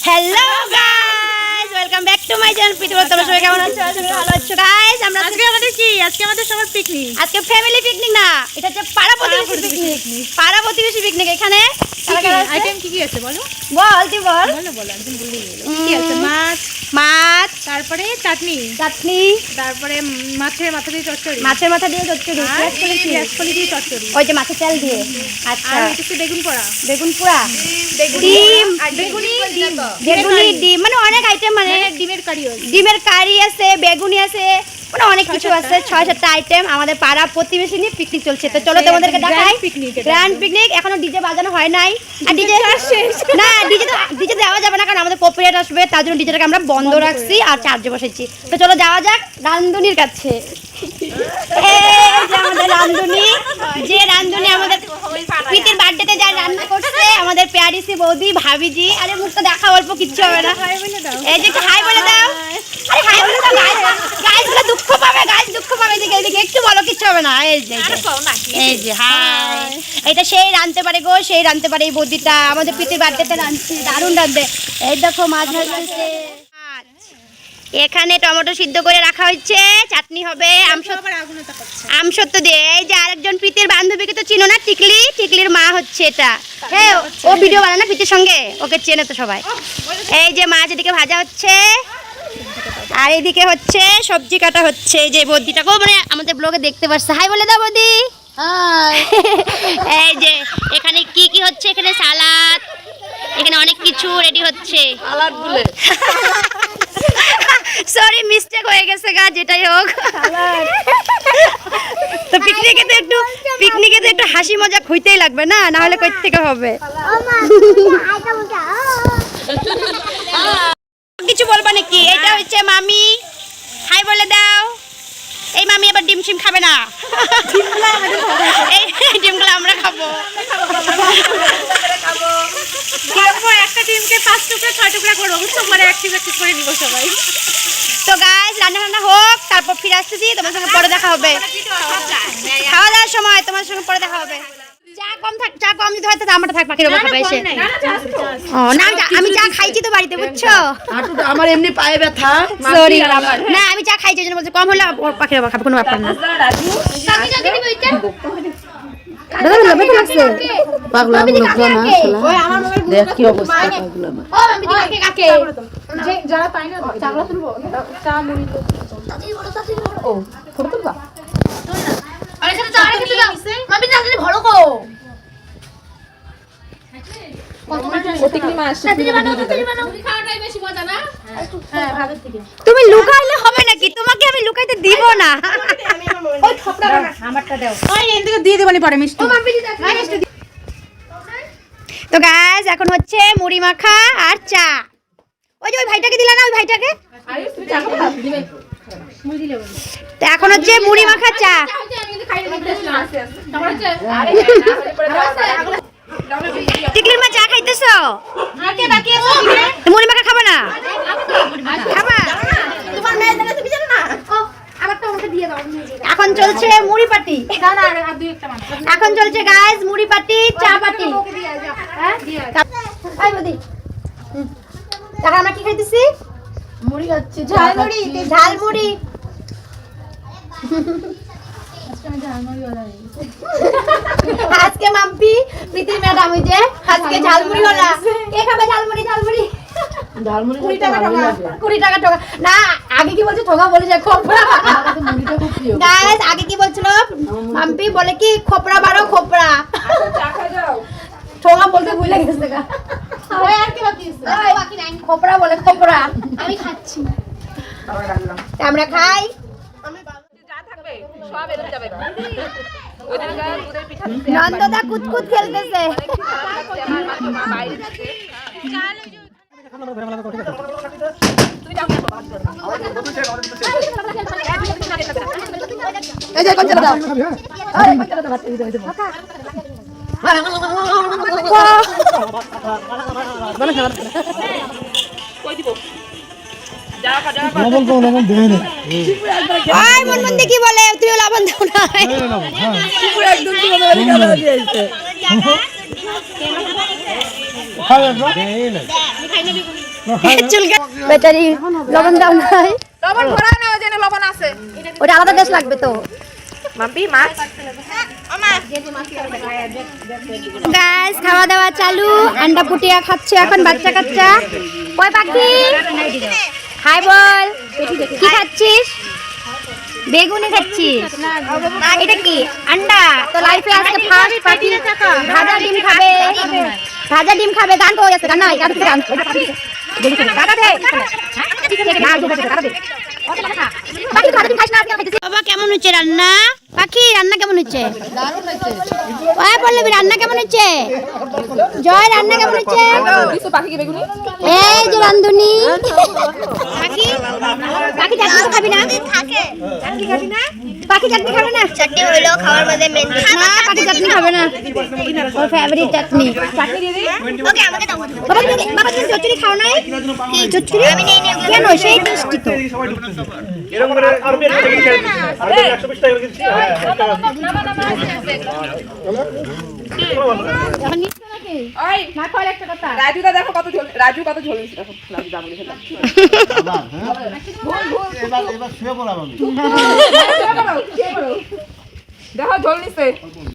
Hello guys, welcome back to my channel. Preeti, তোমরা সবাই কেমন আছো? আশা করি ভালো আছো গাইস। আমরা আজকে আমাদের সবার পিকনিক। আজকে ফ্যামিলি পিকনিক না, এটা হচ্ছে পাড়া প্রতিবেশী পিকনিক। পাড়া প্রতিবেশী পিকনিক। এখানে আইটেম কি কি আছে বলো? বল তুই বল। বলো একদম বললেই হলো। কি আছে? মাছ, তারপরে চাটনি, তারপরে মাছের মাথা দিয়ে চচ্চড়ি, পেঁয়াজকলি দিয়ে চচ্চড়ি, ওই যে মাছের তেল দিয়ে। আচ্ছা, আর এটা হচ্ছে বেগুন পোড়া, ডিম, ডিম, মানে অনেক আইটেম, মানে ডিমের কারি আছে, বেগুনি আছে, মানে অনেক কিছু আছে। 6-7টা আইটেম। আমাদের পাড়া প্রতিবেশী নিয়ে পিকনিক চলছে। তো চলো তোমাদেরকে দেখাই। Grand picnic. এখনো ডিজে বাজানো হয় নাই। আর ডিজে না, ডিজে দেওয়া যাবে না, কারণ আমাদের কপিরাইট আসবে। তার জন্য ডিজেটাকে আমরা বন্ধ রাখছি আর চার্জে বসেছি। তো চলো যাওয়া যাক রান্ধুনির কাছে। আমাদের রান্ধুনি, যে রান্ধুনি আমাদের প্রীতির বার্থডেতে যা রান্না করছে, আমাদের প্যারিসি বৌদি, ভাবিজি। আরে মুখটা দেখা, অল্প কিচ্ছু হবে না। এই যে একটু হাই বলে দাও। আরে হাই বলে দাও। গাইস গুলো দুঃখ পাবে, এদিকে একটু বলো, কিচ্ছু হবে না। এই যে হাই। এটা সেই রাঁধতে পারে গো, সেই রাঁধতে পারে এই বৌদিটা। আমাদের প্রীতির বার্থডেতে রাঁধছে, দারুণ রাঁধবে। এই দেখো মাছ ভাজছে। এখানে টমেটো সিদ্ধ করে রাখা হচ্ছে, চাটনি হবে আমসত্ব দিয়ে। এই যে আরেকজন প্রীতির বান্ধবীকে তো চিনো না, টিকলির মা হচ্ছে এটা। হ্যাঁ, ও ভিডিও বানায় না প্রীতির সঙ্গে, ওকে চেনে তো সবাই। এই যে মাছ এদিকে ভাজা হচ্ছে, আর এদিকে হচ্ছে সবজি কাটা হচ্ছে। এই যে বৌদিটাকেও মানে আমাদের ব্লগে দেখতে পাচ্ছে। হাই বলে দাও বৌদি। এই যে এখানে কি কি হচ্ছে, এখানে সালাদ, এখানে অনেক কিছু রেডি হচ্ছে। সরি, মিস্টেক হয়ে গেছে গা, যেটাই হোক। তো পিকনিকে তো একটু হাসি মজাক হইতেই লাগবে না, না হলে কই থেকে হবে। কিছু বলবা নাকি? এটা হচ্ছে মামি। হাই বলে দাও। এই মামি আবার ডিম শিম খাবে না। এই ডিমগুলো আমরা খাবো। একটা ডিমকে 5 টুকরা 6 টুকরা করবো, বুঝছো? পরে এক করে নিব সবাই। তো গাইস, রান্না হোক, তারপর ফিরে আসতেছি। তোমার সঙ্গে পরে দেখা হবে খাওয়া দাওয়ার সময়। তোমার সঙ্গে পরে দেখা হবে। চা কম যদি হয় তো আমারটা থাক, পাখির খাবে এসে। না, আমি চা খাইছি তো বাড়িতে, বুঝছো? আমার এমনি পায়ে ব্যথা। সরি, না আমি চা খাইছি, জন্য বলছি কম হলে পাখির খাবে, কোনো ব্যাপার না। দেখ কি অবস্থা। তুমি লুকাইলে হবে নাকি? তোমাকে আমি লুকাইতে দিব না। তো গাইস, এখন হচ্ছে মুড়ি মাখা আর চা। ওই যে ওই ভাইটাকে দিলা না, ওই ভাইটাকে। তো এখন হচ্ছে মুড়ি মাখা চা। টিকলির মা চা খাইতেছো? মুড়ি মাখা খাবে না? খাবা? এখন চলছে মুড়ি পাটি। এখন চলছে গাইস মুড়ি পাটি, চা পাটি। আমরা কি খাইতেছি? মুড়ি খাচ্ছি, ঝালমুড়ি। আজকে মাম্পি প্রীতির ম্যাডাম, ওই যে আজকে ঝালমুড়ি হলা। কে খাবে ঝালমুড়ি? 20 টাকা ঠোকা না। আগে কি বলছে? ঠোকা বলেছে খোপড়া। গাইস, আগে কি বলছিল মাম্পি? বলে কি খোপড়া বাড়ো, খোপড়া। ঠোকা বলতে ভুলে গেছে গা। খোপড়া বলে, খোপড়া। আমি খাচ্ছি, আমরা খাই। নন্দদা কুতকুত খেলতেছে। মনমন্দি কি বলে? তুমি লবণ দাও না। চুলকে বেচারি লবণ দাও নাই, লবণ ভরা না, ওই জন্য লবণ আছে। ওটা আলাদা দেশ লাগবে তো। মাম্পি মাছ গাইস খাওয়া দাওয়া চালু, আন্ডা পুটিয়া খাচ্ছে এখন বাচ্চা কাচ্চা। ওই পাখি হাই বল, কি খাচ্ছিস? বেগুনি খাচ্ছিস? এটা কি আন্ডা? তো লাইফে আজকে ফার্স্ট পাখি ভাজা ডিম খাবে, ভাজা ডিম খাবে। গান তো হয়ে যাচ্ছে, গান নাই, গান থেকে গান দাদা দে পাখি ভাজা ডিম খাস না আজকে খাইতেছি। বাবা কেমন হচ্ছে রান্না? পাখি রান্না কেমন হচ্ছে? ওই বলবি রান্না কেমন হচ্ছে? জয় রান্না কেমন হচ্ছে? এই যে রান্ধুনি পাখি, পাখি চাটনি খাবি না? পাখি চাটনি খাবে না? চাটনি হইলো খাওয়ার মধ্যে মেন না, পাখি চাটনি খাবে না, ওর ফেভারিট চাটনি। ওকে আমাকে দাও বাবা। বাবা তুমি চচ্চড়ি খাও নাই? কি চচ্চড়ি? আমি নেই নেই কেন? সেই টেস্টি তো। এরকম করে আর বের করে দিচ্ছি আর 120 টাকা করে দিচ্ছি রাজুদা দেখো কত ঝোল, রাজু কত ঝোল দিচ্ছে দেখো, রাজু যা বলেছে এবার শুয়ে পড়াবো আমি। দেখো ঝোল নিচ্ছে।